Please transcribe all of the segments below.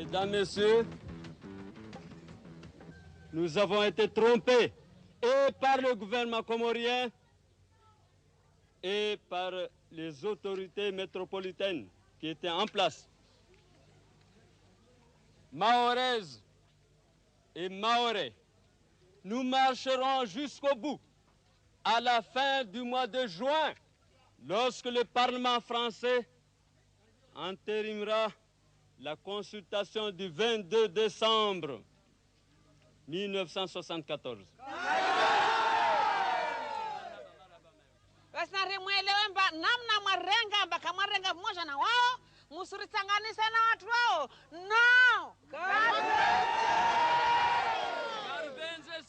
Mesdames, Messieurs, nous avons été trompés et par le gouvernement comorien et par les autorités métropolitaines qui étaient en place. Mahoraises et Mahorais, nous marcherons jusqu'au bout. À la fin du mois de juin, lorsque le Parlement français entérinera la consultation du 22 décembre 1974. Garbenze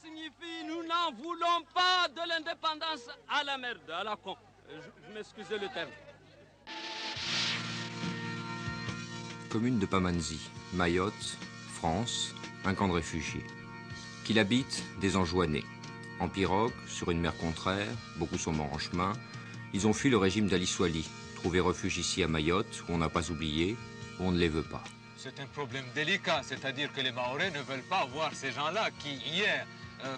signifie nous n'en voulons pas de l'indépendance à la merde, à la con. Je m'excuse le terme. Commune de Pamandzi, Mayotte, France, un camp de réfugiés. Qu'il habite des Anjouanais. En pirogue, sur une mer contraire, beaucoup sont morts en chemin. Ils ont fui le régime d'Ali Souali, trouvé refuge ici à Mayotte, où on n'a pas oublié, où on ne les veut pas. C'est un problème délicat, c'est-à-dire que les Mahorais ne veulent pas voir ces gens-là qui, hier,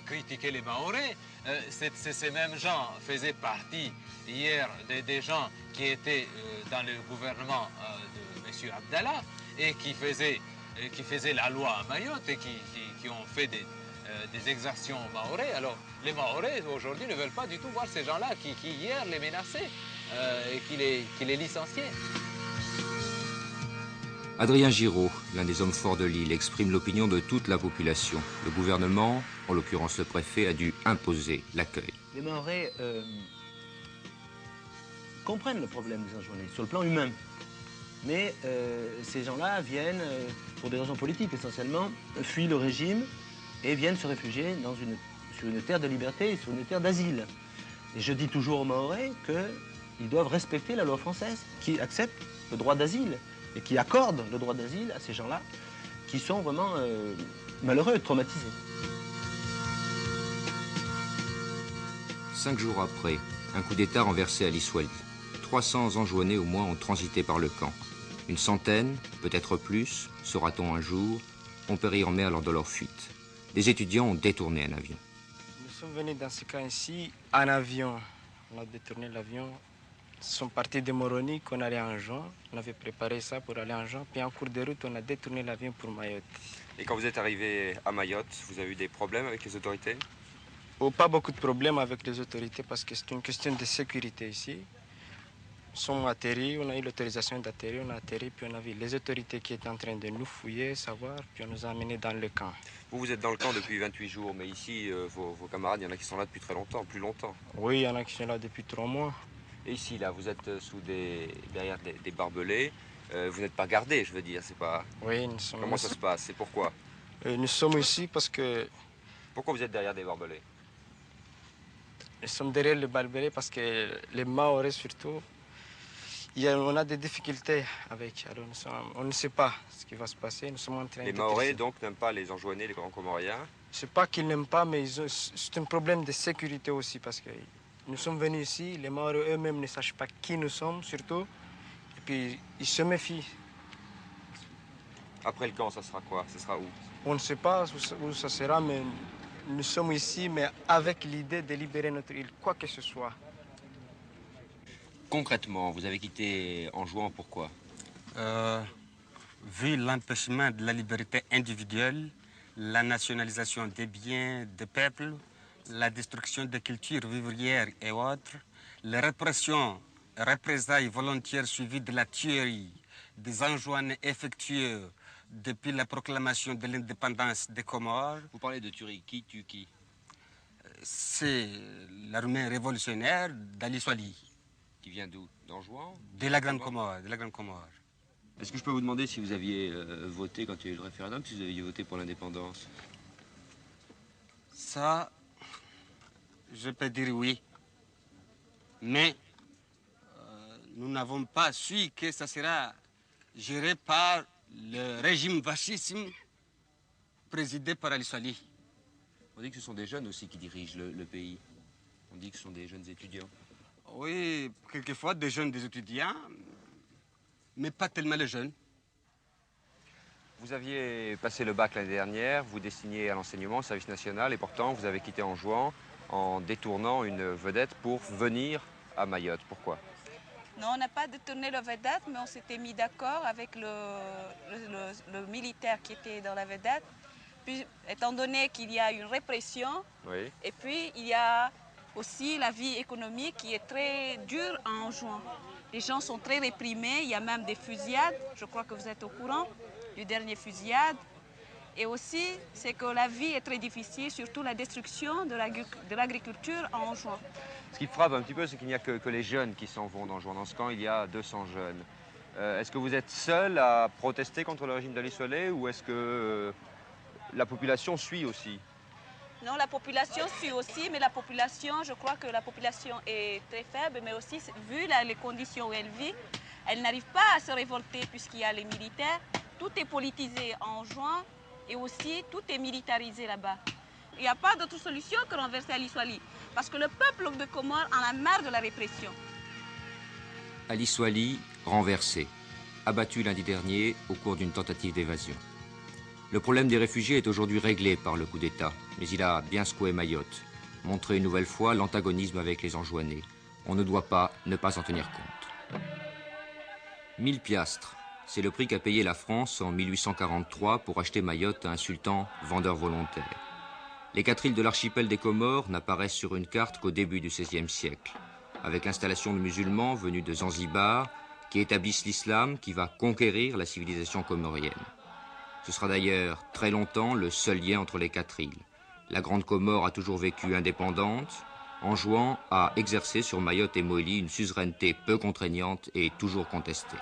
critiquaient les Mahorais. Ces mêmes gens faisaient partie, hier, des gens qui étaient dans le gouvernement de M. Abdallah et qui faisaient la loi à Mayotte et qui ont fait des exactions aux Mahorais. Alors, les Mahorais, aujourd'hui, ne veulent pas du tout voir ces gens-là qui hier, les menaçaient et qui les licenciaient. Adrien Giraud, l'un des hommes forts de l'île, exprime l'opinion de toute la population. Le gouvernement, en l'occurrence le préfet, a dû imposer l'accueil. Les Mahorais comprennent le problème des Anjouanais sur le plan humain. Mais ces gens-là viennent, pour des raisons politiques essentiellement, fuient le régime et viennent se réfugier sur une terre de liberté et sur une terre d'asile. Et je dis toujours aux Mahorais qu'ils doivent respecter la loi française, qui accepte le droit d'asile et qui accorde le droit d'asile à ces gens-là qui sont vraiment malheureux, traumatisés. 5 jours après, un coup d'État renversé à Ali Souali. 300 Anjouanais au moins ont transité par le camp. Une centaine, peut-être plus, saura-t-on un jour, ont péri en mer lors de leur fuite. Des étudiants ont détourné un avion. Nous sommes venus dans ce cas-ci en avion. On a détourné l'avion. Ils sont partis de Moroni, qu'on allait en juin. On avait préparé ça pour aller en juin. Puis en cours de route, on a détourné l'avion pour Mayotte. Et quand vous êtes arrivé à Mayotte, vous avez eu des problèmes avec les autorités? Oh, pas beaucoup de problèmes avec les autorités parce que c'est une question de sécurité ici. Nous sommes atterris, on a eu l'autorisation d'atterrir, on a atterri, puis on a vu les autorités qui étaient en train de nous fouiller, savoir, puis on nous a amenés dans le camp. Vous êtes dans le camp depuis 28 jours, mais ici, vos camarades, il y en a qui sont là depuis très longtemps, plus longtemps. Oui, il y en a qui sont là depuis 3 mois. Et ici, là, vous êtes derrière des barbelés. Vous n'êtes pas gardés, je veux dire, c'est pas... Oui, nous sommes... Comment ça se passe et pourquoi? Nous sommes ici parce que... Pourquoi vous êtes derrière des barbelés? Nous sommes derrière les barbelés parce que les Mahorais surtout, on a des difficultés avec. Alors on ne sait pas ce qui va se passer. Nous sommes en train les de... Mahorais, donc, n'aiment pas les Anjouanais, les grands Comoriens? C'est pas qu'ils n'aiment pas, mais c'est un problème de sécurité aussi parce que nous sommes venus ici, les Mahorais eux-mêmes ne sachent pas qui nous sommes surtout, et puis ils se méfient. Après le camp, ça sera quoi? Ça sera où? On ne sait pas où ça sera, mais nous sommes ici, mais avec l'idée de libérer notre île, quoi que ce soit. Concrètement, vous avez quitté Anjouan, pourquoi? Vu l'empêchement de la liberté individuelle, la nationalisation des biens des peuples, la destruction des cultures vivrières et autres, la répression, représailles volontaires suivies de la tuerie des Anjouanais effectuées depuis la proclamation de l'indépendance des Comores. Vous parlez de tuerie, qui tue qui? C'est l'armée révolutionnaire d'Ali Souali. Qui vient d'où? D'Anjouan? De la Grande Comore, de la Grande Comore. Est-ce que je peux vous demander si vous aviez voté quand il y a eu le référendum, si vous aviez voté pour l'indépendance? Ça, je peux dire oui. Mais nous n'avons pas su que ça sera géré par le régime fascisme présidé par Ali Souali. On dit que ce sont des jeunes aussi qui dirigent le pays. On dit que ce sont des jeunes étudiants. Oui, quelquefois des jeunes, des étudiants, mais pas tellement les jeunes. Vous aviez passé le bac l'année dernière, vous destiniez à l'enseignement, au service national, et pourtant vous avez quitté Anjouan en détournant une vedette pour venir à Mayotte. Pourquoi? Non, on n'a pas détourné la vedette, mais on s'était mis d'accord avec le militaire qui était dans la vedette. Puis, étant donné qu'il y a une répression, Oui. et puis il y a aussi la vie économique qui est très dure en Anjouan. Les gens sont très réprimés, il y a même des fusillades, je crois que vous êtes au courant du dernier fusillade. Et aussi, c'est que la vie est très difficile, surtout la destruction de l'agriculture en Anjouan. Ce qui frappe un petit peu, c'est qu'il n'y a que les jeunes qui s'en vont d'Anjouan. Dans ce camp, il y a 200 jeunes. Est-ce que vous êtes seul à protester contre le régime d'Ali Soleil ou est-ce que la population suit aussi? Non, la population suit aussi, mais la population, je crois que la population est très faible, mais aussi, vu les conditions où elle vit, elle n'arrive pas à se révolter puisqu'il y a les militaires. Tout est politisé en Anjouan et aussi tout est militarisé là-bas. Il n'y a pas d'autre solution que renverser Ali Soleil, parce que le peuple de Comores en a marre de la répression. Ali Soleil, renversé, abattu lundi dernier au cours d'une tentative d'évasion. Le problème des réfugiés est aujourd'hui réglé par le coup d'État, mais il a bien secoué Mayotte, montré une nouvelle fois l'antagonisme avec les Anjouanais. On ne doit pas ne pas en tenir compte. 1000 piastres, c'est le prix qu'a payé la France en 1843 pour acheter Mayotte à un sultan vendeur volontaire. Les 4 îles de l'archipel des Comores n'apparaissent sur une carte qu'au début du XVIe siècle, avec l'installation de musulmans venus de Zanzibar qui établissent l'islam qui va conquérir la civilisation comorienne. Ce sera d'ailleurs très longtemps le seul lien entre les 4 îles. La Grande Comore a toujours vécu indépendante. Anjouan a exercé sur Mayotte et Moélie une suzeraineté peu contraignante et toujours contestée.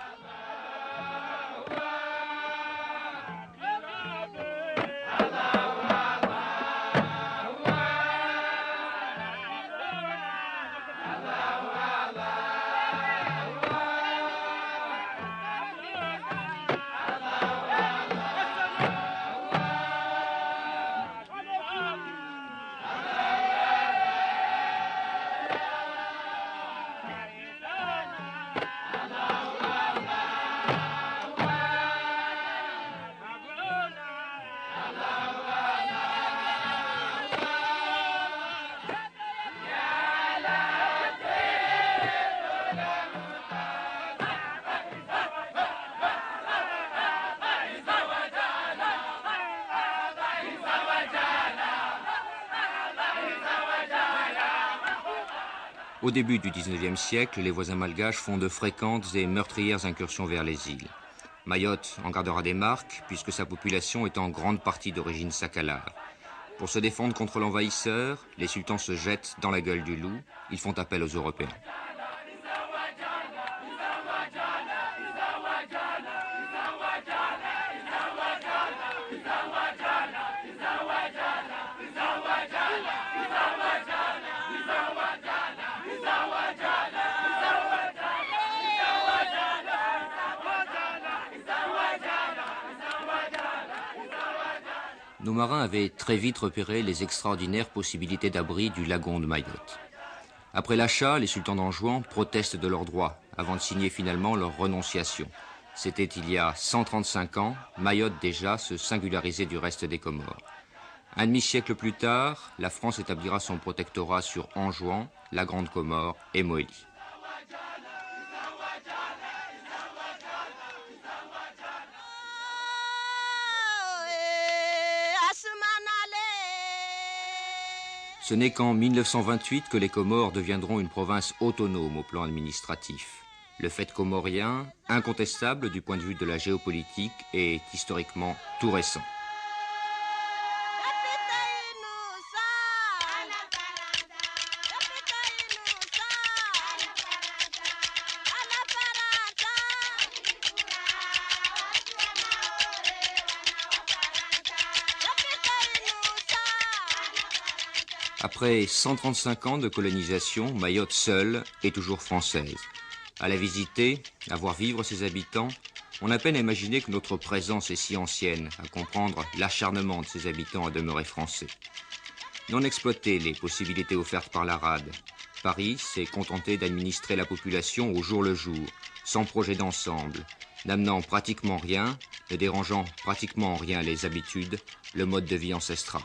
Au début du XIXe siècle, les voisins malgaches font de fréquentes et meurtrières incursions vers les îles. Mayotte en gardera des marques puisque sa population est en grande partie d'origine sakalare. Pour se défendre contre l'envahisseur, les sultans se jettent dans la gueule du loup. Ils font appel aux Européens. Nos marins avaient très vite repéré les extraordinaires possibilités d'abri du lagon de Mayotte. Après l'achat, les sultans d'Anjouan protestent de leurs droits avant de signer finalement leur renonciation. C'était il y a 135 ans, Mayotte déjà se singularisait du reste des Comores. Un demi-siècle plus tard, la France établira son protectorat sur Anjouan, la Grande Comore et Moélie. Ce n'est qu'en 1928 que les Comores deviendront une province autonome au plan administratif. Le fait comorien, incontestable du point de vue de la géopolitique, est historiquement tout récent. Après 135 ans de colonisation, Mayotte seule est toujours française. À la visiter, à voir vivre ses habitants, on a peine à imaginer que notre présence est si ancienne, à comprendre l'acharnement de ses habitants à demeurer français. Non exploiter les possibilités offertes par la rade, Paris s'est contenté d'administrer la population au jour le jour, sans projet d'ensemble, n'amenant pratiquement rien, ne dérangeant pratiquement en rien les habitudes, le mode de vie ancestral.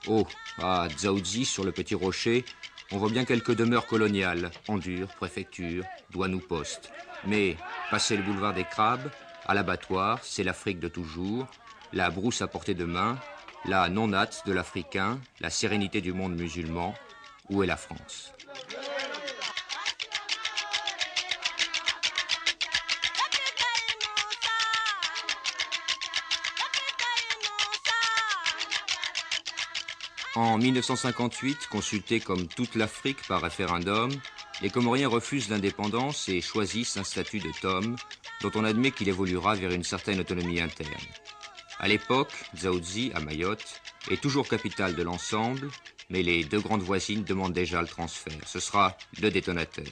Oh, à Dzaoudzi, sur le petit rocher, on voit bien quelques demeures coloniales, Endure, préfecture, douane ou poste. Mais, passé le boulevard des Crabes, à l'abattoir, c'est l'Afrique de toujours, la brousse à portée de main, la non-hâte de l'Africain, la sérénité du monde musulman. Où est la France ? En 1958, consultés comme toute l'Afrique par référendum, les Comoriens refusent l'indépendance et choisissent un statut de Tom, dont on admet qu'il évoluera vers une certaine autonomie interne. À l'époque, Dzaoudzi, à Mayotte, est toujours capitale de l'ensemble, mais les deux grandes voisines demandent déjà le transfert. Ce sera le détonateur.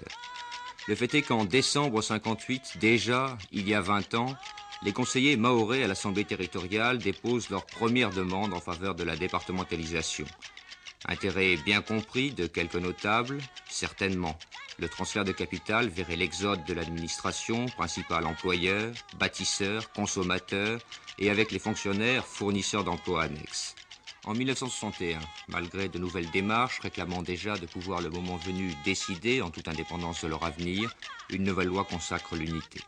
Le fait est qu'en décembre 58, déjà, il y a 20 ans, les conseillers mahorais à l'Assemblée territoriale déposent leur première demande en faveur de la départementalisation. Intérêt bien compris de quelques notables, certainement. Le transfert de capital verrait l'exode de l'administration, principal employeur, bâtisseur, consommateur, et avec les fonctionnaires, fournisseurs d'emplois annexes. En 1961, malgré de nouvelles démarches réclamant déjà de pouvoir le moment venu décider, en toute indépendance de leur avenir, une nouvelle loi consacre l'unité.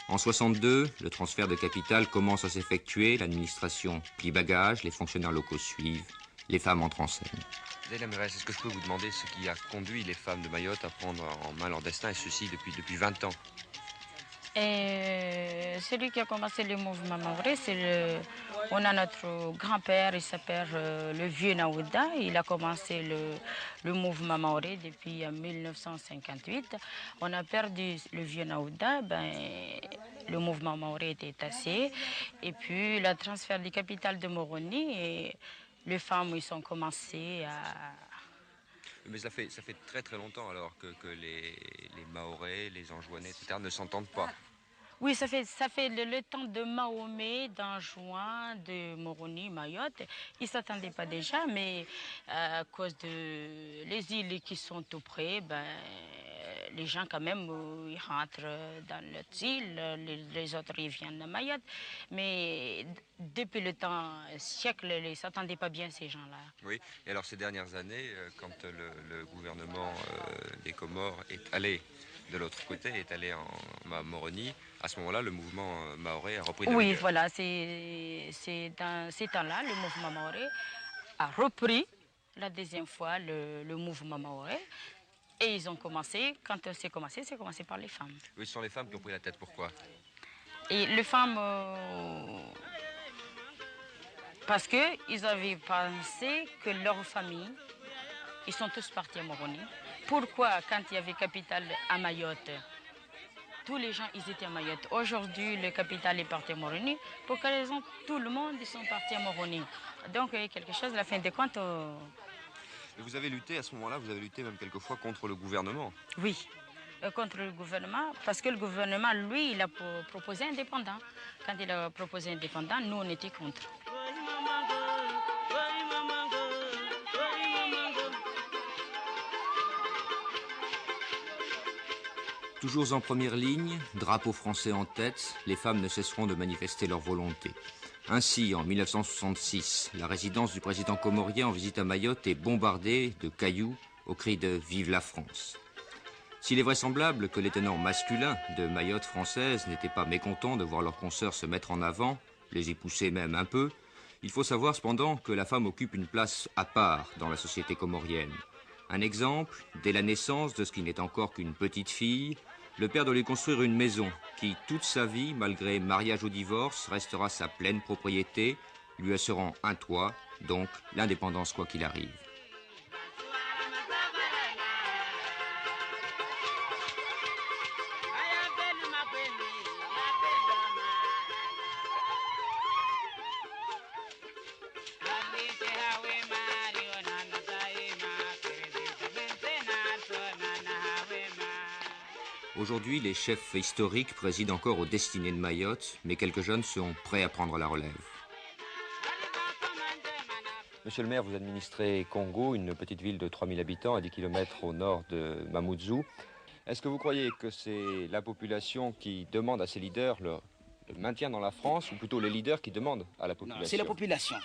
En 62, le transfert de capital commence à s'effectuer, l'administration plie bagage, les fonctionnaires locaux suivent, les femmes entrent en scène. Zéna Mérès, est-ce que je peux vous demander ce qui a conduit les femmes de Mayotte à prendre en main leur destin, et ceci depuis 20 ans? Celui qui a commencé le mouvement maoré, on a notre grand-père, il s'appelle le vieux Naouda. Il a commencé le mouvement maoré depuis 1958. On a perdu le vieux Naouda, le mouvement maoré était tassé. Et puis le transfert du capital de Moroni, et les femmes ils ont commencé à... Mais ça fait très très longtemps alors que les Mahorais, les Anjouanais, etc. ne s'entendent pas. Oui, ça fait le temps de Mahomet, d'Anjouan, de Moroni, Mayotte. Ils ne s'attendaient pas déjà, mais à cause de les îles qui sont tout près, les gens quand même, ils rentrent dans leurs îles, les autres ils viennent de Mayotte. Mais depuis le temps, siècle, ils ne s'attendaient pas bien ces gens-là. Oui, et alors ces dernières années, quand le gouvernement des Comores est allé de l'autre côté, est allé en Moroni, à ce moment-là, le mouvement mahorais a repris de la Oui, vigueur. voilà, c'est dans ces temps-là, le mouvement mahorais a repris la deuxième fois le mouvement mahorais. Et ils ont commencé, quand c'est commencé par les femmes. Oui, ce sont les femmes qui ont pris la tête, pourquoi? Et les femmes, parce qu'ils avaient pensé que leur famille, ils sont tous partis à Moroni. Pourquoi, quand il y avait capital à Mayotte, tous les gens ils étaient à Mayotte. Aujourd'hui, le capital est parti à Moroni. Pour quelle raison? Tout le monde ils sont partis à Moroni. Donc, il y a quelque chose, à la fin des comptes... Et vous avez lutté à ce moment-là, vous avez lutté même quelquefois contre le gouvernement. Oui, contre le gouvernement, parce que le gouvernement, lui, il a proposé indépendant. Quand il a proposé indépendant, nous, on était contre. Toujours en première ligne, drapeau français en tête, les femmes ne cesseront de manifester leur volonté. Ainsi, en 1966, la résidence du président comorien en visite à Mayotte est bombardée de cailloux au cri de « Vive la France ». S'il est vraisemblable que les tenants masculins de Mayotte française n'étaient pas mécontents de voir leurs consoeurs se mettre en avant, les y pousser même un peu, il faut savoir cependant que la femme occupe une place à part dans la société comorienne. Un exemple, dès la naissance de ce qui n'est encore qu'une petite fille, le père doit lui construire une maison qui, toute sa vie, malgré mariage ou divorce, restera sa pleine propriété, lui assurant un toit, donc l'indépendance quoi qu'il arrive. Aujourd'hui, les chefs historiques président encore aux destinées de Mayotte, mais quelques jeunes sont prêts à prendre la relève. Monsieur le maire, vous administrez Kongo, une petite ville de 3000 habitants à 10 km au nord de Mamoudzou. Est-ce que vous croyez que c'est la population qui demande à ses leaders le maintien dans la France, ou plutôt les leaders qui demandent à la population? Non, c'est la population.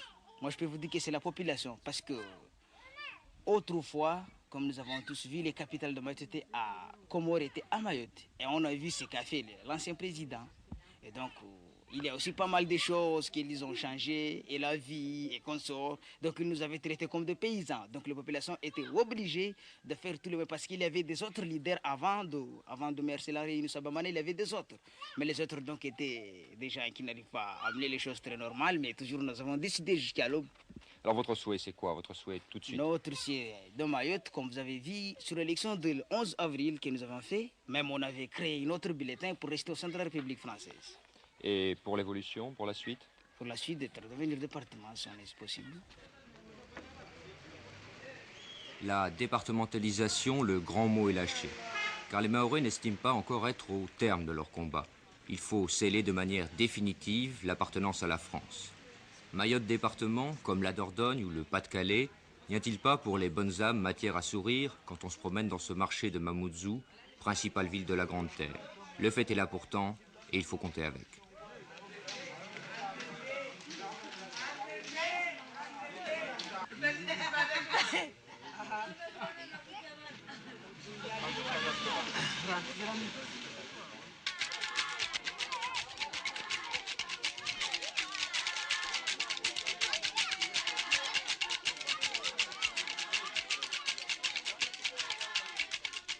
Moi, je peux vous dire que c'est la population, parce que autrefois, comme nous avons tous vu, les capitales de Mayotte étaient à Comores, étaient à Mayotte. Et on a vu ce qu'a fait l'ancien président. Et donc, il y a aussi pas mal de choses qu'ils ont changées, et la vie, et consorts. Donc, ils nous avaient traités comme des paysans. Donc, la population était obligée de faire tout le monde, parce qu'il y avait des autres leaders avant de Mercelari et Nusabamane, il y avait des autres. Mais les autres, donc, étaient des gens qui n'arrivent pas à amener les choses très normales, mais toujours, nous avons décidé jusqu'à l'aube. Alors, votre souhait, c'est quoi? Votre souhait tout de suite? Notre souhait de Mayotte, comme vous avez vu, sur l'élection du 11 avril que nous avons fait, même on avait créé un autre bulletin pour rester au sein de la République française. Et pour l'évolution, pour la suite? Pour la suite, d'être devenir département, si on est possible. La départementalisation, le grand mot est lâché, car les Mahorais n'estiment pas encore être au terme de leur combat. Il faut sceller de manière définitive l'appartenance à la France. Mayotte département, comme la Dordogne ou le Pas-de-Calais, n'y a-t-il pas pour les bonnes âmes matière à sourire quand on se promène dans ce marché de Mamoudzou, principale ville de la Grande Terre? Le fait est là pourtant, et il faut compter avec.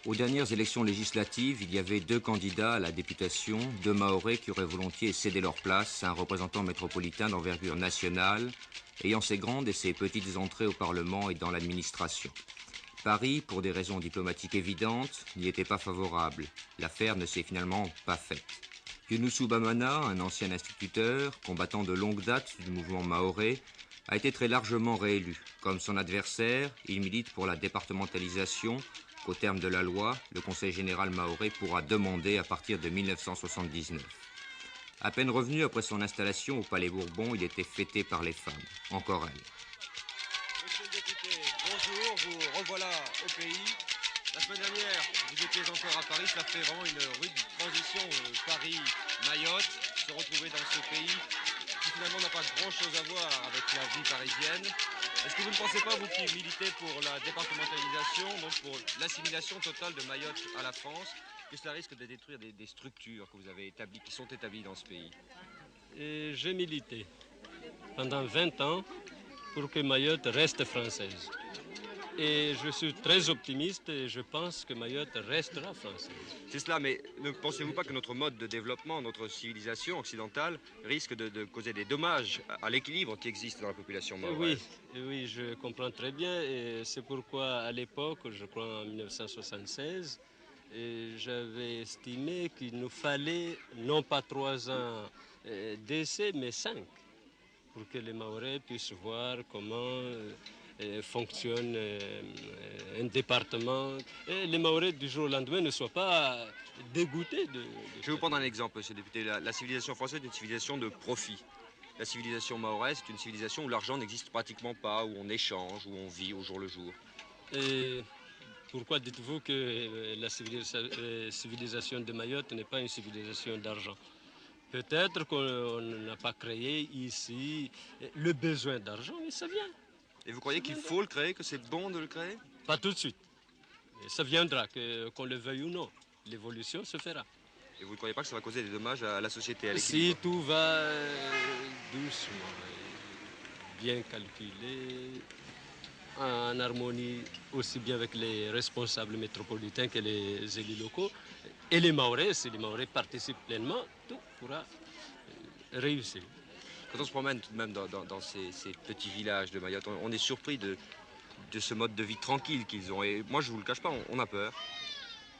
Aux dernières élections législatives, il y avait 2 candidats à la députation, 2 Mahorais qui auraient volontiers cédé leur place à un représentant métropolitain d'envergure nationale, ayant ses grandes et ses petites entrées au Parlement et dans l'administration. Paris, pour des raisons diplomatiques évidentes, n'y était pas favorable. L'affaire ne s'est finalement pas faite. Younoussou Bamana, un ancien instituteur, combattant de longue date du mouvement mahorais, a été très largement réélu. Comme son adversaire, il milite pour la départementalisation, qu'au terme de la loi, le Conseil général mahorais pourra demander à partir de 1979. À peine revenu après son installation au Palais Bourbon, il était fêté par les femmes, encore elles. Monsieur le député, bonjour, vous revoilà au pays. La semaine dernière, vous étiez encore à Paris, ça fait vraiment une rude transition Paris-Mayotte, se retrouver dans ce pays qui finalement n'a pas grand-chose à voir avec la vie parisienne. Est-ce que vous ne pensez pas, vous qui militez pour la départementalisation, donc pour l'assimilation totale de Mayotte à la France, que cela risque de détruire des structures que vous avez établies, qui sont établies dans ce pays? J'ai milité pendant 20 ans pour que Mayotte reste française. Et je suis très optimiste et je pense que Mayotte restera française. C'est cela, mais ne pensez-vous pas que notre mode de développement, notre civilisation occidentale, risque de causer des dommages à l'équilibre qui existe dans la population mahoraise? Oui, je comprends très bien. Et c'est pourquoi, à l'époque, je crois en 1976, j'avais estimé qu'il nous fallait non pas 3 ans d'essai, mais 5, pour que les Mahorais puissent voir comment fonctionne un département. Et les Mahorais du jour au lendemain ne soient pas dégoûtés de... Je vais vous prendre un exemple, monsieur le député. La civilisation française est une civilisation de profit. La civilisation mahoraise est une civilisation où l'argent n'existe pratiquement pas, où on échange, où on vit au jour le jour. Et pourquoi dites-vous que la civilisation de Mayotte n'est pas une civilisation d'argent? Peut-être qu'on n'a pas créé ici le besoin d'argent, mais ça vient. Et vous croyez qu'il faut le créer, que c'est bon de le créer? Pas tout de suite. Mais ça viendra, qu'on le veuille ou non. L'évolution se fera. Et vous ne croyez pas que ça va causer des dommages à la société, à Si l'équilibre? tout va doucement, bien calculé, en harmonie aussi bien avec les responsables métropolitains que les élus locaux, et les Mahorais, si les Mahorais participent pleinement, tout pourra réussir. Quand on se promène tout de même dans ces petits villages de Mayotte, on est surpris de ce mode de vie tranquille qu'ils ont. Et moi, je ne vous le cache pas, on a peur.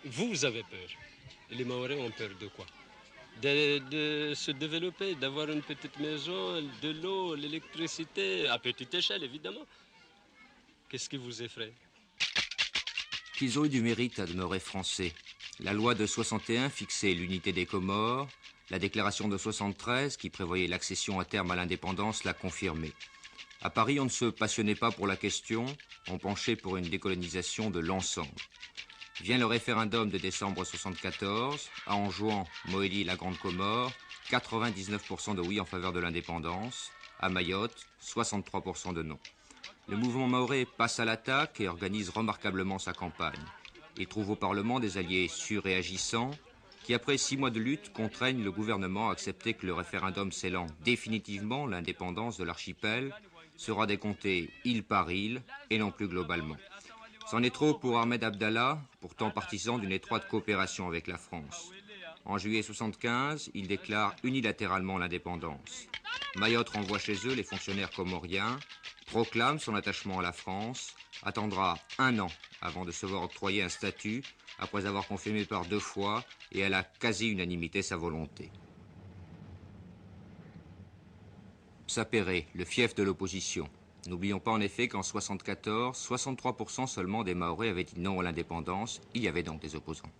Vous avez peur. Et les Mahorais ont peur de quoi? De se développer, d'avoir une petite maison, de l'eau, l'électricité, à petite échelle, évidemment. Qu'est-ce qui vous effraie? Qu'ils ont eu du mérite à demeurer français. La loi de 61 fixait l'unité des Comores. La déclaration de 73, qui prévoyait l'accession à terme à l'indépendance, l'a confirmé. À Paris, on ne se passionnait pas pour la question, on penchait pour une décolonisation de l'ensemble. Vient le référendum de décembre 1974, à Anjouan, Mohéli et la Grande Comore, 99% de oui en faveur de l'indépendance, à Mayotte, 63% de non. Le mouvement mahorais passe à l'attaque et organise remarquablement sa campagne. Il trouve au Parlement des alliés surréagissants qui, après 6 mois de lutte, contraignent le gouvernement à accepter que le référendum scellant définitivement l'indépendance de l'archipel sera décompté île par île et non plus globalement. C'en est trop pour Ahmed Abdallah, pourtant partisan d'une étroite coopération avec la France. En juillet 1975, il déclare unilatéralement l'indépendance. Mayotte renvoie chez eux les fonctionnaires comoriens, proclame son attachement à la France, attendra 1 an avant de se voir octroyer un statut, après avoir confirmé par 2 fois et à la quasi-unanimité sa volonté. Sapéré, le fief de l'opposition. N'oublions pas en effet qu'en 1974, 63% seulement des Mahorais avaient dit non à l'indépendance. Il y avait donc des opposants.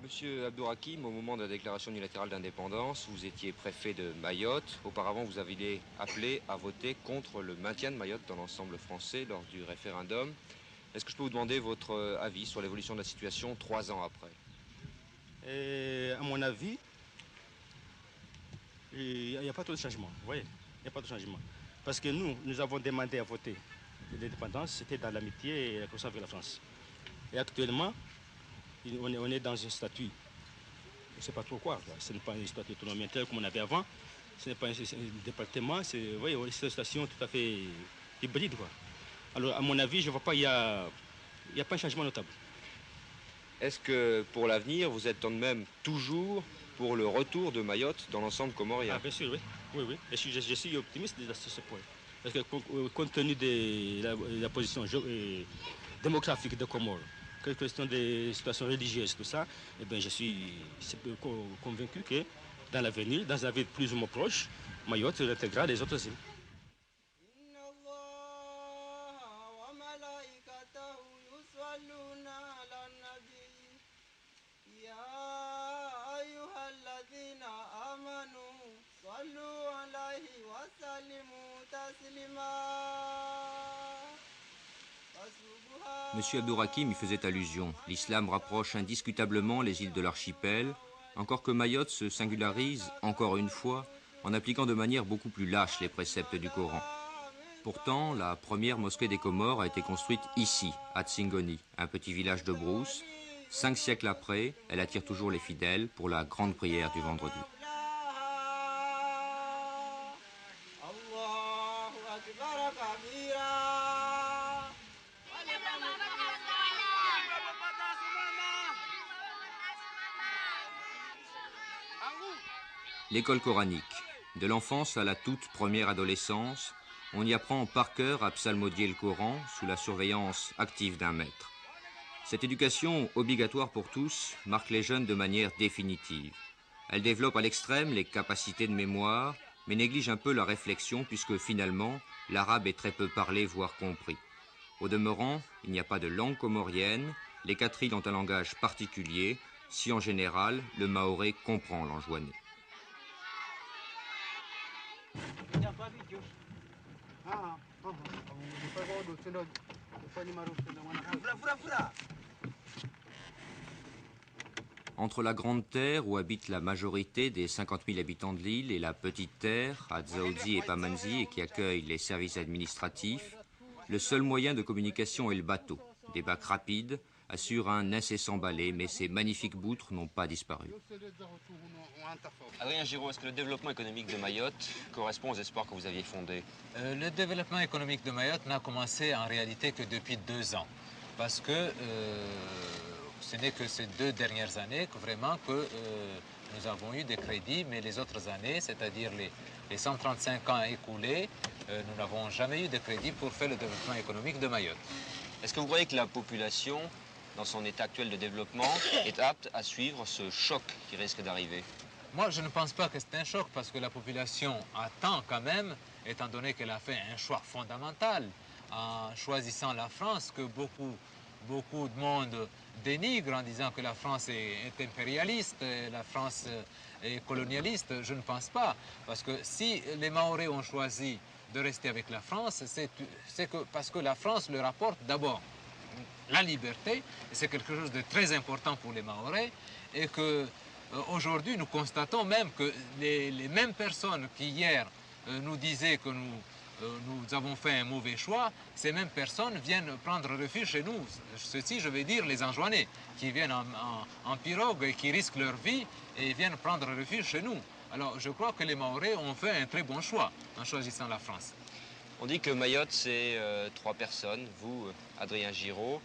Monsieur Abdourakim, au moment de la déclaration unilatérale d'indépendance, vous étiez préfet de Mayotte. Auparavant, vous aviez appelé à voter contre le maintien de Mayotte dans l'ensemble français lors du référendum. Est-ce que je peux vous demander votre avis sur l'évolution de la situation 3 ans après? À mon avis, il n'y a pas trop de changement. Vous voyez, il n'y a pas de changement. Parce que nous avons demandé à voter l'indépendance, c'était dans l'amitié et la conscience avec la France. Et actuellement, on est dans un statut, je ne sais pas trop quoi. Ce n'est pas un statut autonomie comme on avait avant, ce n'est pas un département, c'est une situation tout à fait hybride, quoi. Alors, à mon avis, je ne vois pas, il n'y a pas un changement notable. Est-ce que pour l'avenir, vous êtes tout de même toujours pour le retour de Mayotte dans l'ensemble comorien? Ah, bien sûr, oui. Oui. Et je suis optimiste sur ce point. Parce que compte tenu de la position démographique de Comores, question des situations religieuses, tout ça, eh bien, je suis convaincu que dans l'avenir, dans un avenir plus ou moins proche, Mayotte intégrera les autres îles. Monsieur Abdourakim y faisait allusion. L'islam rapproche indiscutablement les îles de l'archipel, encore que Mayotte se singularise, encore une fois, en appliquant de manière beaucoup plus lâche les préceptes du Coran. Pourtant, la première mosquée des Comores a été construite ici, à Tsingoni, un petit village de brousse. 5 siècles après, elle attire toujours les fidèles pour la grande prière du vendredi. L'école coranique. De l'enfance à la toute première adolescence, on y apprend par cœur à psalmodier le Coran sous la surveillance active d'un maître. Cette éducation, obligatoire pour tous, marque les jeunes de manière définitive. Elle développe à l'extrême les capacités de mémoire, mais néglige un peu la réflexion puisque finalement, l'arabe est très peu parlé, voire compris. Au demeurant, il n'y a pas de langue comorienne, les 4 îles ont un langage particulier, si en général, le mahorais comprend l'enjouané. Entre la Grande Terre, où habite la majorité des 50 000 habitants de l'île, et la Petite Terre, à Dzaoudzi et Pamandzi, et qui accueille les services administratifs, le seul moyen de communication est le bateau. Des bacs rapides assurent un incessant balai, mais ces magnifiques boutres n'ont pas disparu. Adrien Giraud, est-ce que le développement économique de Mayotte correspond aux espoirs que vous aviez fondés? Le développement économique de Mayotte n'a commencé en réalité que depuis 2 ans. Parce que ce n'est que ces 2 dernières années que vraiment nous avons eu des crédits, mais les autres années, c'est-à-dire les 135 ans écoulés, nous n'avons jamais eu de crédit pour faire le développement économique de Mayotte. Est-ce que vous croyez que la population, dans son état actuel de développement, est apte à suivre ce choc qui risque d'arriver? Moi, je ne pense pas que c'est un choc parce que la population attend quand même, étant donné qu'elle a fait un choix fondamental en choisissant la France, que beaucoup de monde dénigre en disant que la France est impérialiste, la France est colonialiste. Je ne pense pas, parce que si les Mahorais ont choisi de rester avec la France, c'est que parce que la France leur apporte d'abord la liberté, et c'est quelque chose de très important pour les Mahorais, et que aujourd'hui nous constatons même que les mêmes personnes qui hier nous disaient que nous avons fait un mauvais choix, ces mêmes personnes viennent prendre refuge chez nous. Ceci, je vais dire, les Anjouanais, qui viennent en pirogue et qui risquent leur vie et viennent prendre refuge chez nous. Alors, je crois que les Mahorais ont fait un très bon choix en choisissant la France. On dit que Mayotte, c'est 3 personnes, vous, Adrien Giraud,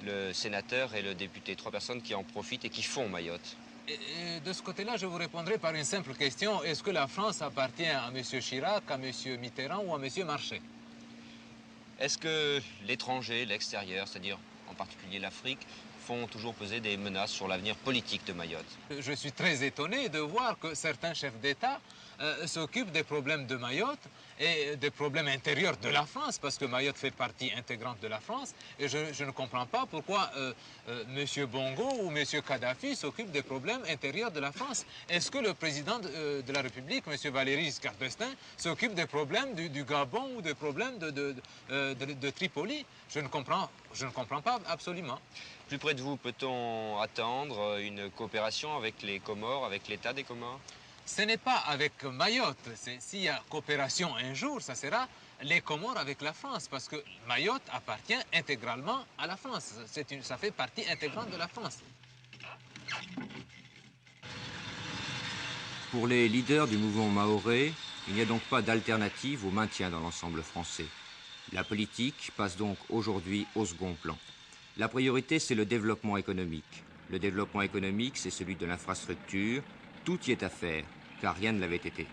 le sénateur et le député, 3 personnes qui en profitent et qui font Mayotte. Et de ce côté-là, je vous répondrai par une simple question. Est-ce que la France appartient à M. Chirac, à M. Mitterrand ou à M. Marchais? Est-ce que l'étranger, l'extérieur, c'est-à-dire en particulier l'Afrique, font toujours peser des menaces sur l'avenir politique de Mayotte? Je suis très étonné de voir que certains chefs d'État s'occupent des problèmes de Mayotte et des problèmes intérieurs de la France, parce que Mayotte fait partie intégrante de la France, et je ne comprends pas pourquoi M. Bongo ou M. Kadhafi s'occupent des problèmes intérieurs de la France. Est-ce que le président de la République, M. Valéry Giscard d'Estaing, s'occupe des problèmes du Gabon ou des problèmes de Tripoli? Je ne comprends pas absolument. Plus près de vous, peut-on attendre une coopération avec les Comores, avec l'État des Comores? Ce n'est pas avec Mayotte. S'il y a coopération un jour, ça sera les Comores avec la France, parce que Mayotte appartient intégralement à la France. Ça fait partie intégrante de la France. Pour les leaders du mouvement mahorais, il n'y a donc pas d'alternative au maintien dans l'ensemble français. La politique passe donc aujourd'hui au second plan. La priorité, c'est le développement économique. Le développement économique, c'est celui de l'infrastructure. Tout y est à faire, car rien ne l'avait été.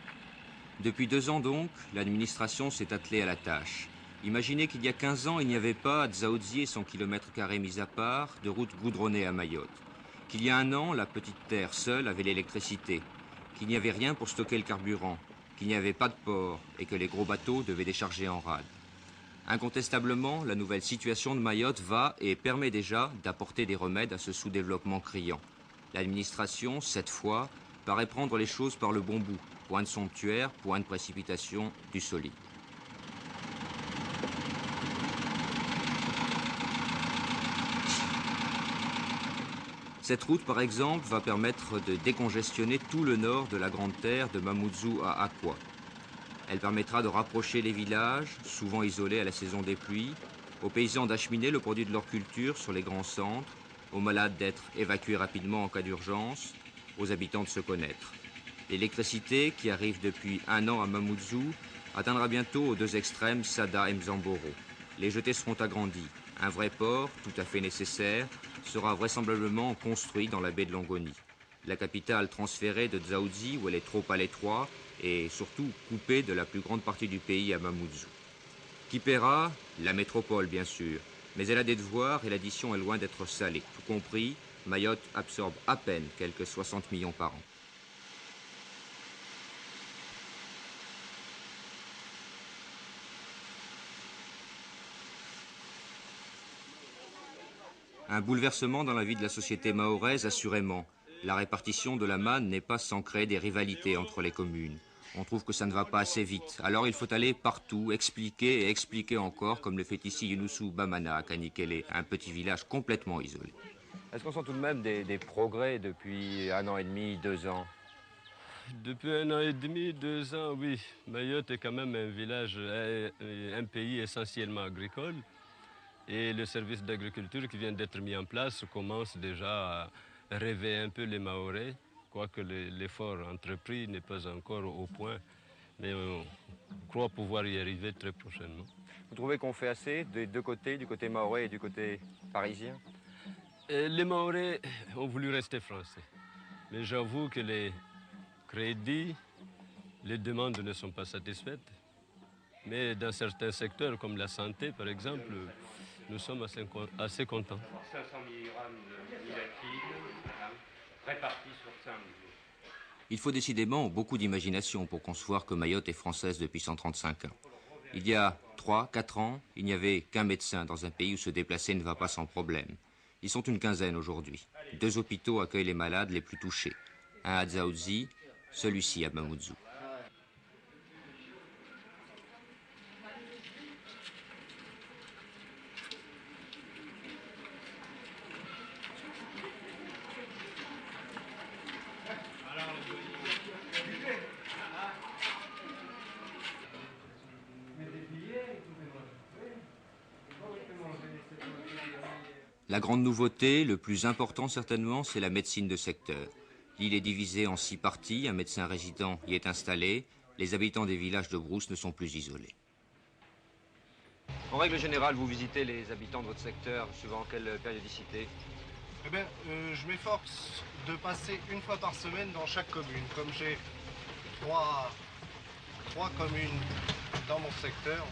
Depuis 2 ans donc, l'administration s'est attelée à la tâche. Imaginez qu'il y a 15 ans, il n'y avait pas, à Dzaoudzi et son kilomètre carré mis à part, de route goudronnée à Mayotte. Qu'il y a 1 an, la petite terre seule avait l'électricité. Qu'il n'y avait rien pour stocker le carburant. Qu'il n'y avait pas de port et que les gros bateaux devaient décharger en rade. Incontestablement, la nouvelle situation de Mayotte va et permet déjà d'apporter des remèdes à ce sous-développement criant. L'administration, cette fois, paraît prendre les choses par le bon bout. Point de somptuaire, point de précipitation, du solide. Cette route, par exemple, va permettre de décongestionner tout le nord de la Grande Terre de Mamoudzou à Akwa. Elle permettra de rapprocher les villages, souvent isolés à la saison des pluies, aux paysans d'acheminer le produit de leur culture sur les grands centres, aux malades d'être évacués rapidement en cas d'urgence, aux habitants de se connaître. L'électricité, qui arrive depuis 1 an à Mamoudzou, atteindra bientôt aux 2 extrêmes Sada et Mzamboro. Les jetées seront agrandies. Un vrai port, tout à fait nécessaire, sera vraisemblablement construit dans la baie de Longoni. La capitale transférée de Dzaoudzi, où elle est trop à l'étroit, et surtout coupée de la plus grande partie du pays à Mamoudzou. Qui paiera? La métropole, bien sûr. Mais elle a des devoirs et l'addition est loin d'être salée. Tout compris, Mayotte absorbe à peine quelques 60 millions par an. Un bouleversement dans la vie de la société mahoraise, assurément. La répartition de la manne n'est pas sans créer des rivalités entre les communes. On trouve que ça ne va pas assez vite. Alors il faut aller partout, expliquer et expliquer encore, comme le fait ici Younoussou Bamana à Kanikele, un petit village complètement isolé. Est-ce qu'on sent tout de même des progrès depuis 1 an et demi, 2 ans? Depuis 1 an et demi, 2 ans, oui. Mayotte est quand même un village, un pays essentiellement agricole. Et le service d'agriculture qui vient d'être mis en place commence déjà à réveiller un peu les Mahorais, quoique l'effort entrepris n'est pas encore au point. Mais on croit pouvoir y arriver très prochainement. Vous trouvez qu'on fait assez des 2 côtés, du côté mahorais et du côté parisien? Les Mahorais ont voulu rester français. Mais j'avoue que les crédits, les demandes ne sont pas satisfaites. Mais dans certains secteurs, comme la santé par exemple, nous sommes assez contents. 500 mg de milatine, répartis sur 5 jours. Il faut décidément beaucoup d'imagination pour concevoir que Mayotte est française depuis 135 ans. Il y a 3-4 ans, il n'y avait qu'un médecin dans un pays où se déplacer ne va pas sans problème. Ils sont une quinzaine aujourd'hui. 2 hôpitaux accueillent les malades les plus touchés. Un à Dzaoudzi, celui-ci à Mamoudzou. La grande nouveauté, le plus important certainement, c'est la médecine de secteur. L'île est divisée en 6 parties, un médecin résident y est installé, les habitants des villages de brousse ne sont plus isolés. En règle générale, vous visitez les habitants de votre secteur suivant quelle périodicité? Eh bien, je m'efforce de passer une fois par semaine dans chaque commune. Comme j'ai trois communes dans mon secteur.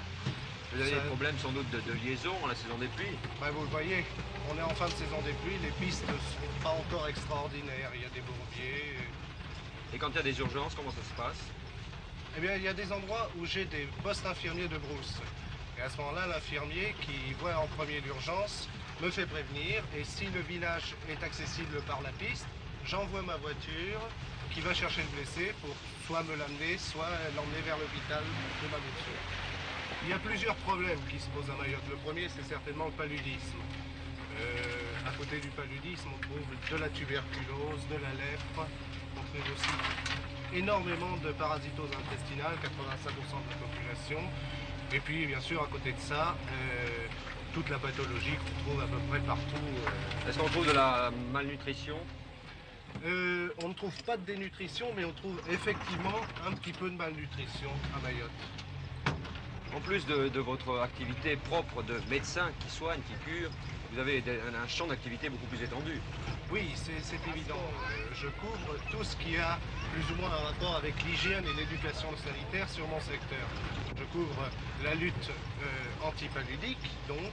Vous avez des problèmes sans doute de liaison en la saison des pluies? Ben, vous le voyez, on est en fin de saison des pluies, les pistes ne sont pas encore extraordinaires. Il y a des bourbiers. Et quand il y a des urgences, comment ça se passe? Eh bien, il y a des endroits où j'ai des postes infirmiers de brousse. Et à ce moment-là, l'infirmier qui voit en premier l'urgence me fait prévenir. Et si le village est accessible par la piste, j'envoie ma voiture qui va chercher le blessé pour soit me l'amener, soit l'emmener vers l'hôpital de Mamoudzou. Il y a plusieurs problèmes qui se posent à Mayotte. Le premier, c'est certainement le paludisme. À côté du paludisme, on trouve de la tuberculose, de la lèpre. On trouve aussi énormément de parasitose intestinale, 85% de la population. Et puis, bien sûr, à côté de ça, toute la pathologie qu'on trouve à peu près partout. Est-ce qu'on trouve de la malnutrition? On ne trouve pas de dénutrition, mais on trouve effectivement un petit peu de malnutrition à Mayotte. En plus de votre activité propre de médecin qui soigne, qui cure, vous avez un champ d'activité beaucoup plus étendu. Oui, c'est évident. Je couvre tout ce qui a plus ou moins un rapport avec l'hygiène et l'éducation sanitaire sur mon secteur. Je couvre la lutte antipaludique, donc,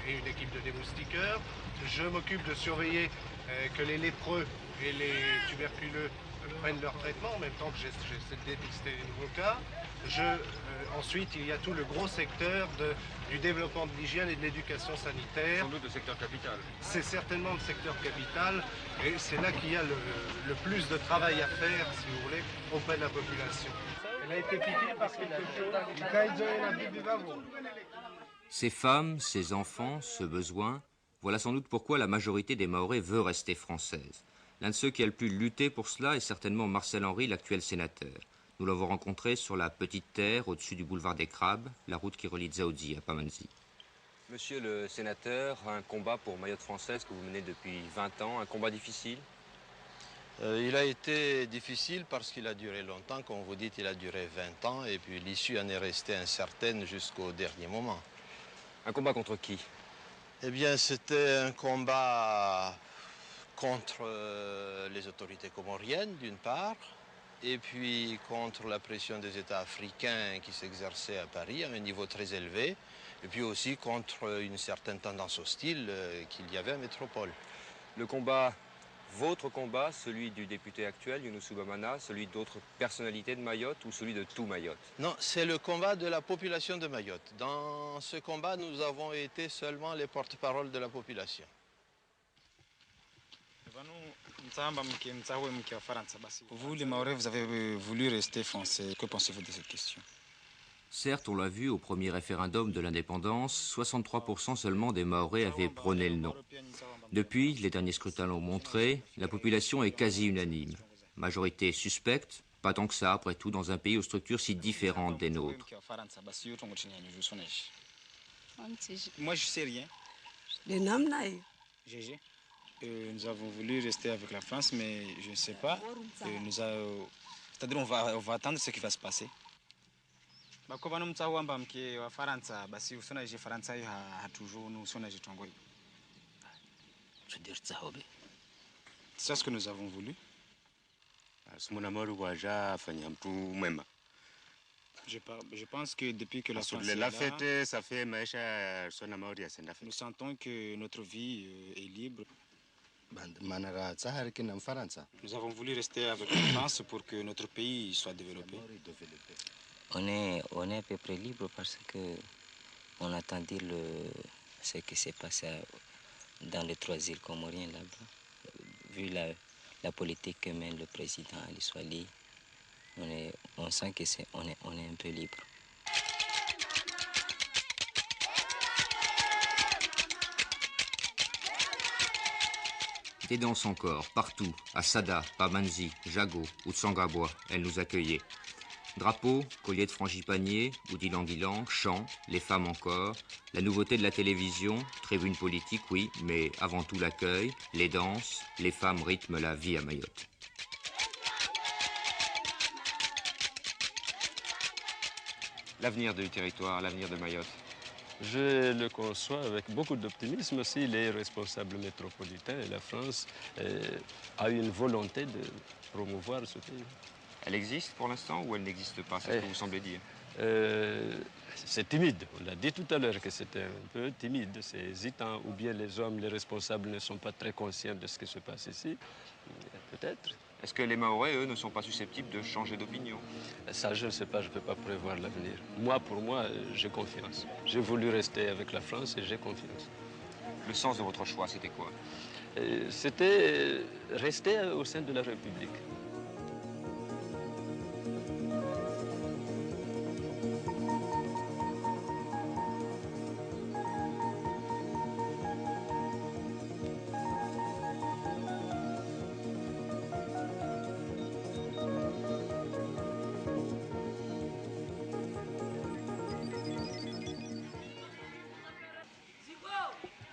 et une équipe de démoustiqueurs. Je m'occupe de surveiller que les lépreux et les tuberculeux prennent leur traitement en même temps que j'essaie de dépister les nouveaux cas. Ensuite, il y a tout le gros secteur du développement de l'hygiène et de l'éducation sanitaire. Sans doute le secteur capital. C'est certainement le secteur capital et c'est là qu'il y a le plus de travail à faire, si vous voulez, auprès de la population. Elle a été piquée parce qu'il Ces femmes, ces enfants, ce besoin, voilà sans doute pourquoi la majorité des Mahorais veut rester française. L'un de ceux qui a le plus lutté pour cela est certainement Marcel Henry, l'actuel sénateur. Nous l'avons rencontré sur la Petite Terre, au-dessus du boulevard des Crabes, la route qui relie Dzaoudzi à Pamandzi. Monsieur le sénateur, un combat pour Mayotte française que vous menez depuis 20 ans, un combat difficile? Il a été difficile parce qu'il a duré longtemps. Comme vous dites, il a duré 20 ans et puis l'issue en est restée incertaine jusqu'au dernier moment. Un combat contre qui? Eh bien, c'était un combat contre les autorités comoriennes, d'une part, et puis contre la pression des États africains qui s'exerçait à Paris à un niveau très élevé, et puis aussi contre une certaine tendance hostile qu'il y avait à Métropole. Le combat, votre combat, celui du député actuel, Younoussou Bamana, celui d'autres personnalités de Mayotte ou celui de tout Mayotte? Non, c'est le combat de la population de Mayotte. Dans ce combat, nous avons été seulement les porte-parole de la population. Vous, les Mahorais, vous avez voulu rester français. Que pensez-vous de cette question? Certes, on l'a vu au premier référendum de l'indépendance, 63% seulement des Mahorais avaient prôné le non. Depuis, les derniers scrutins l'ont montré, la population est quasi unanime. Majorité suspecte, pas tant que ça après tout, dans un pays aux structures si différentes des nôtres. Moi, je sais rien. GG. Nous avons voulu rester avec la France, mais je ne sais pas. C'est-à-dire, on va attendre ce qui va se passer. C'est ça ce que nous avons voulu. Je pense que depuis que la France est là, nous sentons que notre vie est libre. Nous avons voulu rester avec la France pour que notre pays soit développé. On est à peu près libre parce que on attend dire ce qui s'est passé dans les 3 îles comoriennes là-bas. Vu la politique que mène le président Ali Swali, on sent qu'on est un peu libre. Des danses encore, partout, à Sada, Pamandzi, Jago ou Tsangabwa, elles nous accueillaient. Drapeaux, colliers de frangipanier, ou d'ylang-ylang, chants, les femmes encore, la nouveauté de la télévision, tribune politique, oui, mais avant tout l'accueil, les danses, les femmes rythment la vie à Mayotte. L'avenir du territoire, l'avenir de Mayotte? Je le conçois avec beaucoup d'optimisme aussi. Les responsables métropolitains et la France a une volonté de promouvoir ce pays. Elle existe pour l'instant ou elle n'existe pas? C'est ce que vous semblez dire. C'est timide. On a dit tout à l'heure que c'était un peu timide, c'est hésitant. Ou bien les hommes, les responsables ne sont pas très conscients de ce qui se passe ici. Peut-être. Est-ce que les Mahorais, eux, ne sont pas susceptibles de changer d'opinion? Ça, je ne sais pas, je ne peux pas prévoir l'avenir. Moi, pour moi, j'ai confiance. J'ai voulu rester avec la France et j'ai confiance. Le sens de votre choix, c'était quoi? C'était rester au sein de la République.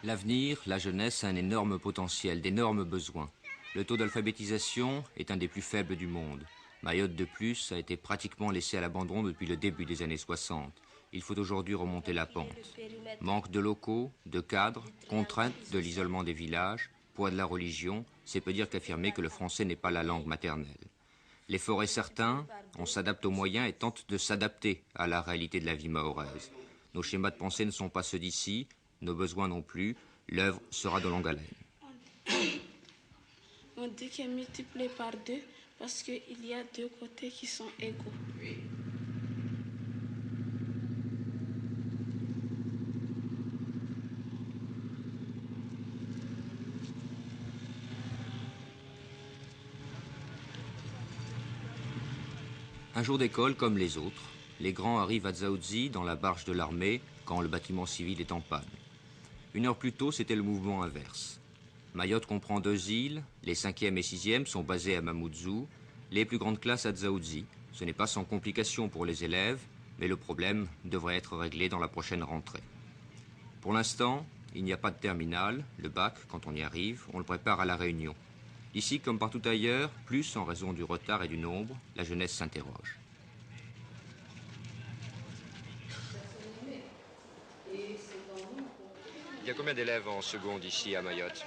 L'avenir, la jeunesse a un énorme potentiel, d'énormes besoins. Le taux d'alphabétisation est un des plus faibles du monde. Mayotte, de plus, a été pratiquement laissée à l'abandon depuis le début des années 60. Il faut aujourd'hui remonter la pente. Manque de locaux, de cadres, contraintes de l'isolement des villages, poids de la religion, c'est peu dire qu'affirmer que le français n'est pas la langue maternelle. L'effort est certain, on s'adapte aux moyens et tente de s'adapter à la réalité de la vie mahoraise. Nos schémas de pensée ne sont pas ceux d'ici, nos besoins non plus, l'œuvre sera de longue haleine. On dit qu'il est multiplié par 2 parce qu'il y a 2 côtés qui sont égaux. Un jour d'école comme les autres, les grands arrivent à Dzaoudzi dans la barge de l'armée quand le bâtiment civil est en panne. 1 heure plus tôt, c'était le mouvement inverse. Mayotte comprend 2 îles, les 5e et 6e sont basés à Mamoudzou, les plus grandes classes à Dzaoudzi. Ce n'est pas sans complication pour les élèves, mais le problème devrait être réglé dans la prochaine rentrée. Pour l'instant, il n'y a pas de terminale, le bac, quand on y arrive, on le prépare à la Réunion. Ici, comme partout ailleurs, plus en raison du retard et du nombre, la jeunesse s'interroge. Il y a combien d'élèves en seconde ici à Mayotte?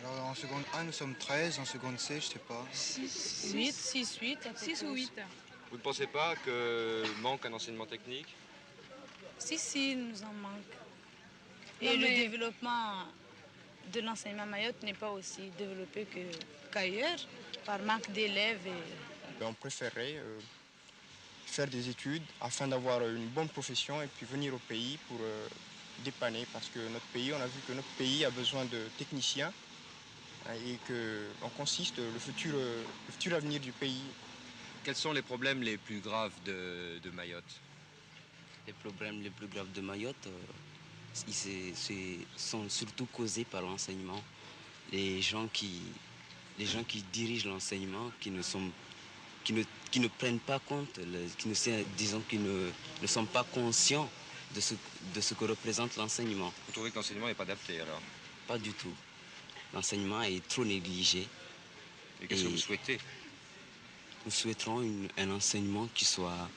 Alors en seconde 1, nous sommes 13, en seconde C, je sais pas. 6 ou 8. Vous ne pensez pas que manque un enseignement technique? Si, nous en manque. Et le développement de l'enseignement à Mayotte n'est pas aussi développé qu'ailleurs, par manque d'élèves. On préférerait faire des études afin d'avoir une bonne profession et puis venir au pays pour dépanner, parce que notre pays, on a vu que notre pays a besoin de techniciens et qu'on consiste le futur avenir du pays. Quels sont les problèmes les plus graves de Mayotte? Les problèmes les plus graves de Mayotte sont surtout causés par l'enseignement. Les gens qui dirigent l'enseignement, qui ne prennent pas compte, qui ne sont pas conscients de ce que représente l'enseignement. Vous trouvez que l'enseignement n'est pas adapté alors? Pas du tout. L'enseignement est trop négligé. Et qu'est-ce que vous souhaitez? Nous souhaiterons un enseignement qui soit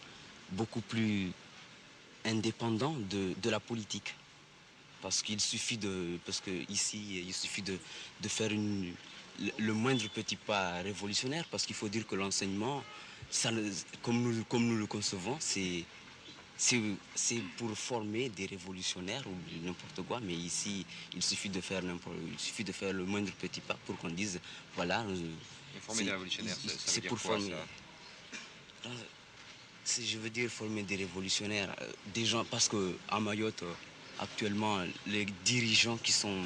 beaucoup plus indépendant de la politique. Parce qu'il suffit ici, il suffit de faire le moindre petit pas révolutionnaire, parce qu'il faut dire que l'enseignement, comme nous le concevons, c'est pour former des révolutionnaires ou n'importe quoi, mais ici, il suffit de faire le moindre petit pas pour qu'on dise, voilà... Former des révolutionnaires, ça veut dire pour quoi, former, ça? Je veux dire former des révolutionnaires, des gens, parce qu'à Mayotte, actuellement, les dirigeants qui sont,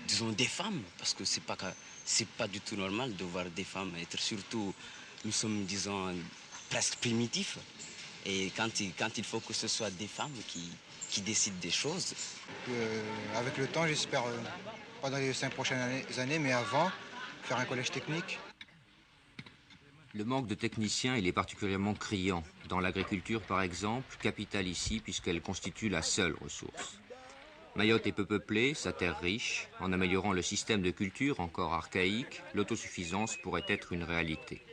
disons, des femmes, parce que c'est pas du tout normal de voir des femmes être, surtout, nous sommes, disons, presque primitifs. Et quand il faut que ce soit des femmes qui décident des choses. Avec le temps, j'espère, pas dans les 5 prochaines années, mais avant, faire un collège technique. Le manque de techniciens, il est particulièrement criant. Dans l'agriculture, par exemple, capitale ici puisqu'elle constitue la seule ressource. Mayotte est peu peuplée, sa terre riche. En améliorant le système de culture encore archaïque, l'autosuffisance pourrait être une réalité.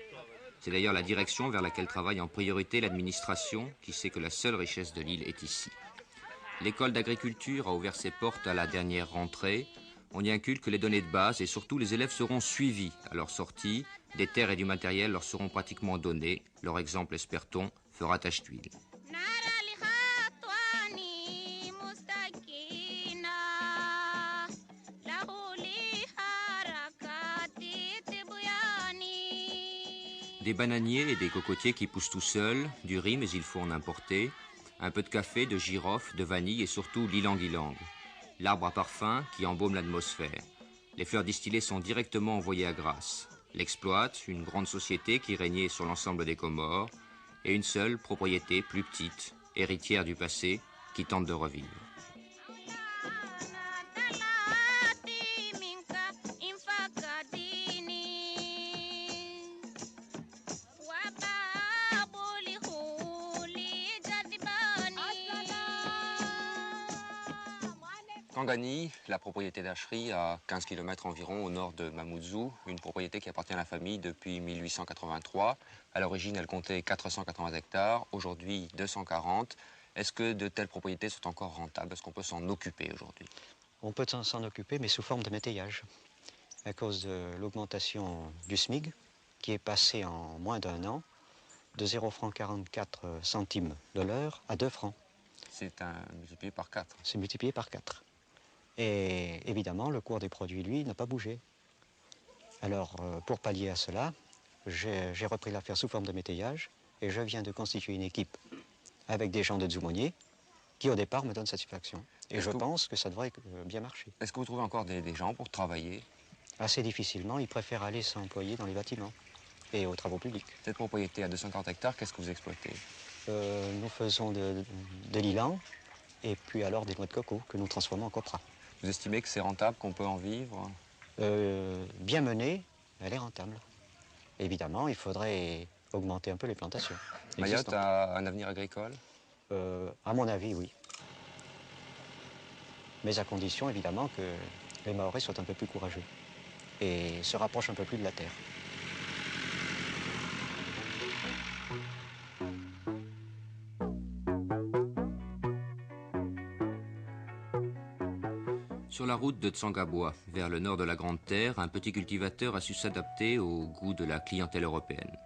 C'est d'ailleurs la direction vers laquelle travaille en priorité l'administration, qui sait que la seule richesse de l'île est ici. L'école d'agriculture a ouvert ses portes à la dernière rentrée. On y inculque les données de base et surtout les élèves seront suivis à leur sortie. Des terres et du matériel leur seront pratiquement donnés. Leur exemple, espère-t-on, fera tache d'huile. Des bananiers et des cocotiers qui poussent tout seuls, du riz mais il faut en importer, un peu de café, de girofle, de vanille et surtout l'ilang-ilang, l'arbre à parfum qui embaume l'atmosphère. Les fleurs distillées sont directement envoyées à Grasse. L'exploite une grande société qui régnait sur l'ensemble des Comores et une seule propriété plus petite, héritière du passé, qui tente de revivre. Kangani, la propriété d'Achery, à 15 km environ au nord de Mamoudzou, une propriété qui appartient à la famille depuis 1883. À l'origine, elle comptait 480 hectares, aujourd'hui 240. Est-ce que de telles propriétés sont encore rentables? Est-ce qu'on peut s'en occuper aujourd'hui? On peut s'en occuper, mais sous forme de métayage, à cause de l'augmentation du SMIC, qui est passé en moins d'un an de 0,44 francs de l'heure à 2 francs. C'est multiplié par 4. C'est multiplié par 4. Et évidemment, le cours des produits, lui, n'a pas bougé. Alors, pour pallier à cela, j'ai repris l'affaire sous forme de métayage et je viens de constituer une équipe avec des gens de Dzoumogné qui, au départ, me donnent satisfaction. Et je pense que ça devrait bien marcher. Est-ce que vous trouvez encore des gens pour travailler? Assez difficilement. Ils préfèrent aller s'employer dans les bâtiments et aux travaux publics. Cette propriété à 240 hectares, qu'est-ce que vous exploitez? Nous faisons de l'ilang et puis alors des noix de coco que nous transformons en copra. Vous estimez que c'est rentable, qu'on peut en vivre? Bien menée, elle est rentable. Évidemment, il faudrait augmenter un peu les plantations. Mayotte a un avenir agricole? À mon avis, oui. Mais à condition, évidemment, que les Mahorais soient un peu plus courageux et se rapprochent un peu plus de la terre. Sur la route de Tsangabwa, vers le nord de la Grande Terre, un petit cultivateur a su s'adapter au goût de la clientèle européenne.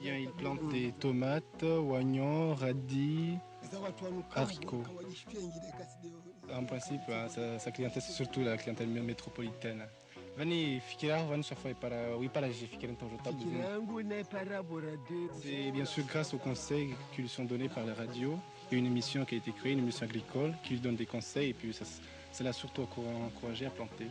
Bien, il plante des tomates, oignons, radis, haricots. En principe, sa clientèle, c'est surtout la clientèle métropolitaine. C'est bien sûr grâce aux conseils qui lui sont donnés par la radio. Il y a une émission qui a été créée, une émission agricole, qui lui donne des conseils et puis ça l'a surtout encouragé à planter.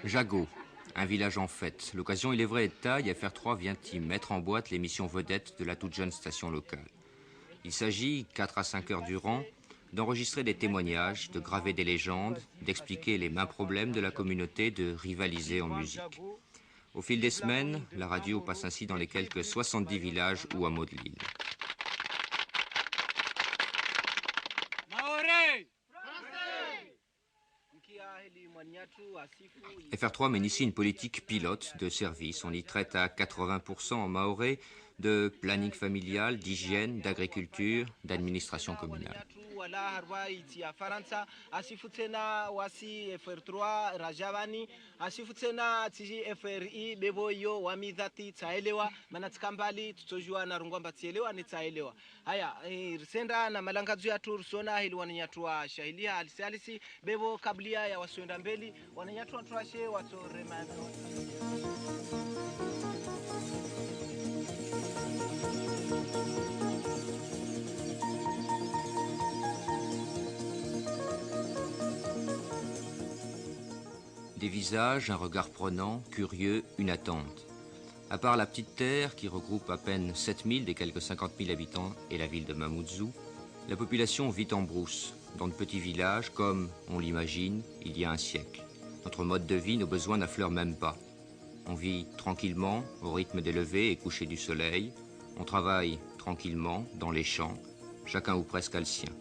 Jago, un village en fête. L'occasion, il est vrai, est de taille et FR3 vient y mettre en boîte l'émission vedette de la toute jeune station locale. Il s'agit, 4 à 5 heures durant, d'enregistrer des témoignages, de graver des légendes, d'expliquer les mains problèmes de la communauté, de rivaliser en musique. Au fil des semaines, la radio passe ainsi dans les quelques 70 villages ou hameaux de l'île. FR3 mène ici une politique pilote de service. On y traite à 80% en mahorais de planning familial, d'hygiène, d'agriculture, d'administration communale. Des visages, un regard prenant, curieux, une attente. À part la petite terre qui regroupe à peine 7000 des quelques 50 000 habitants et la ville de Mamoudzou, la population vit en brousse, dans de petits villages comme, on l'imagine, il y a un siècle. Notre mode de vie, nos besoins n'affleurent même pas. On vit tranquillement, au rythme des levées et couchers du soleil. On travaille tranquillement, dans les champs, chacun ou presque a le sien.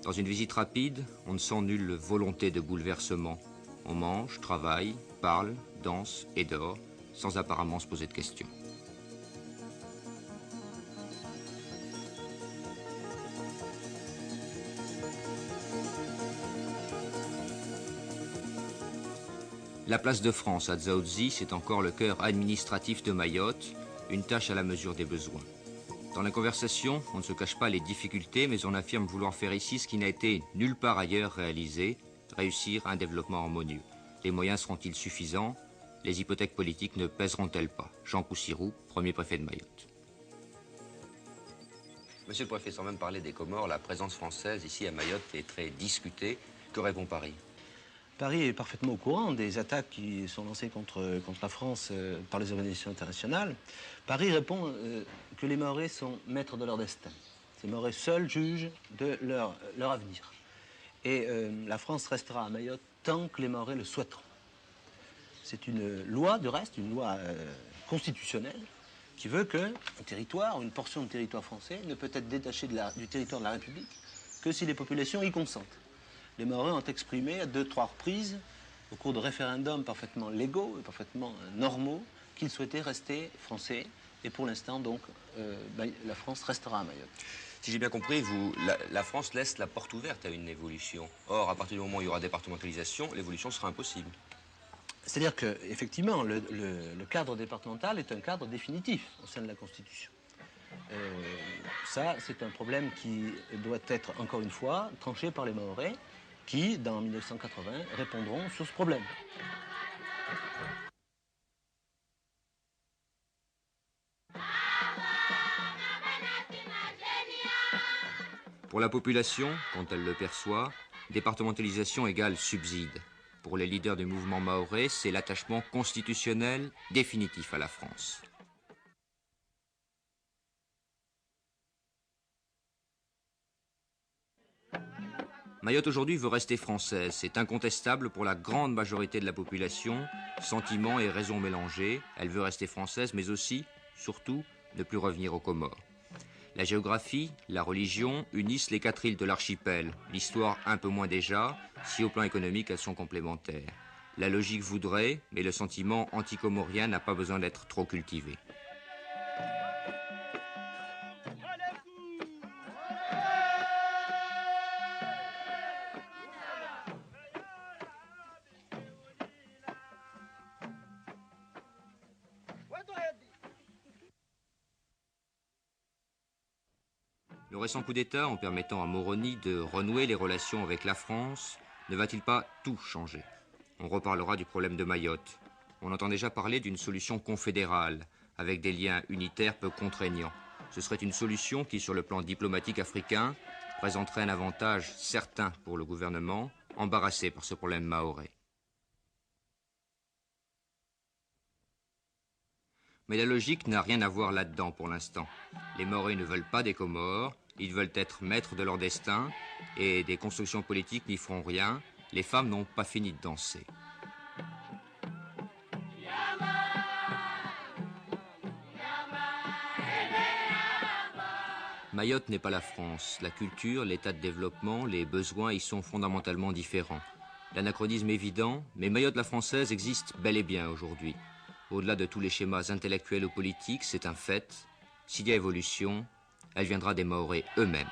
Dans une visite rapide, on ne sent nulle volonté de bouleversement. On mange, travaille, parle, danse et dort, sans apparemment se poser de questions. La place de France à Dzaoudzi, c'est encore le cœur administratif de Mayotte, une tâche à la mesure des besoins. Dans la conversation, on ne se cache pas les difficultés, mais on affirme vouloir faire ici ce qui n'a été nulle part ailleurs réalisé, réussir un développement harmonieux. Les moyens seront-ils suffisants? Les hypothèques politiques ne pèseront-elles pas? Jean Coussirou, premier préfet de Mayotte. Monsieur le préfet, sans même parler des Comores, la présence française ici à Mayotte est très discutée. Que répond Paris? Paris est parfaitement au courant des attaques qui sont lancées contre la France par les organisations internationales. Paris répond que les Mahorais sont maîtres de leur destin. Les Mahorais seuls jugent de leur avenir. Et la France restera à Mayotte tant que les Mahorais le souhaiteront. C'est une loi, de reste, une loi constitutionnelle qui veut qu'un territoire, une portion de territoire français ne peut être détachée du territoire de la République que si les populations y consentent. Les Mahorais ont exprimé à 2-3 reprises, au cours de référendums parfaitement légaux et parfaitement normaux, qu'ils souhaitaient rester français. Et pour l'instant, donc, la France restera à Mayotte. Si j'ai bien compris, la France laisse la porte ouverte à une évolution. Or, à partir du moment où il y aura départementalisation, l'évolution sera impossible. C'est-à-dire qu'effectivement, le cadre départemental est un cadre définitif au sein de la Constitution. Ça, c'est un problème qui doit être, encore une fois, tranché par les Mahorais, qui, dans 1980, répondront sur ce problème. Pour la population, quand elle le perçoit, départementalisation égale subside. Pour les leaders du mouvement mahorais, c'est l'attachement constitutionnel définitif à la France. Mayotte aujourd'hui veut rester française, c'est incontestable pour la grande majorité de la population, sentiments et raisons mélangées, elle veut rester française mais aussi, surtout, ne plus revenir aux Comores. La géographie, la religion unissent les 4 îles de l'archipel, l'histoire un peu moins déjà, si au plan économique elles sont complémentaires. La logique voudrait, mais le sentiment anticomorien n'a pas besoin d'être trop cultivé. Le récent coup d'État, en permettant à Moroni de renouer les relations avec la France, ne va-t-il pas tout changer? On reparlera du problème de Mayotte. On entend déjà parler d'une solution confédérale, avec des liens unitaires peu contraignants. Ce serait une solution qui, sur le plan diplomatique africain, présenterait un avantage certain pour le gouvernement, embarrassé par ce problème mahorais. Mais la logique n'a rien à voir là-dedans pour l'instant. Les Mahorais ne veulent pas des Comores, ils veulent être maîtres de leur destin, et des constructions politiques n'y feront rien. Les femmes n'ont pas fini de danser. Mayotte n'est pas la France. La culture, l'état de développement, les besoins y sont fondamentalement différents. L'anachronisme évident, mais Mayotte la française existe bel et bien aujourd'hui. Au-delà de tous les schémas intellectuels ou politiques, c'est un fait. S'il y a évolution, elle viendra des Mahorais eux-mêmes.